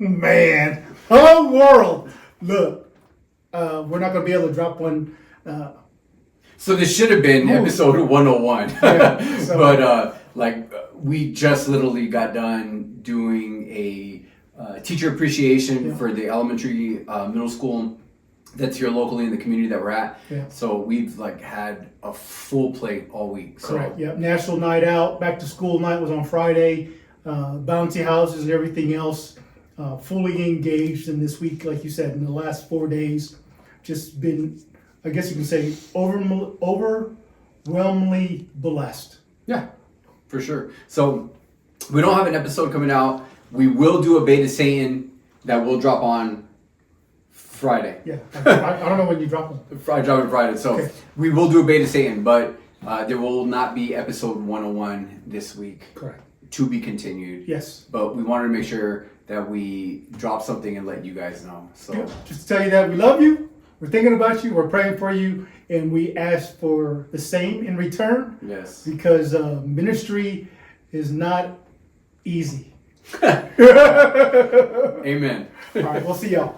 Man, hello world. Look, we're not gonna be able to drop one. So this should have been episode 101. Yeah, so- But we just literally got done doing a teacher appreciation for the elementary, middle school that's here locally in the community that we're at. Yeah. So we've had a full plate all week. So Correct. Yep. National Night Out, back to school night was on Friday. Bouncy houses and everything else. Fully engaged in this week, like you said, in the last 4 days. Just been, I guess you can say, overwhelmingly blessed. yeah, for sure. So we don't have an episode coming out. We will do a Beta Satan that will drop on Friday. Yeah. I don't know when you drop them. Friday, dropping Friday. So Okay. we will do a Beta Satan, but there will not be episode 101 this week. Correct. To be continued. Yes. But we wanted to make sure that we drop something and let you guys know. So Yeah. Just to tell you that we love you. We're thinking about you. We're praying for you. And we ask for the same in return yes. because ministry is not easy. Amen. All right. We'll see y'all.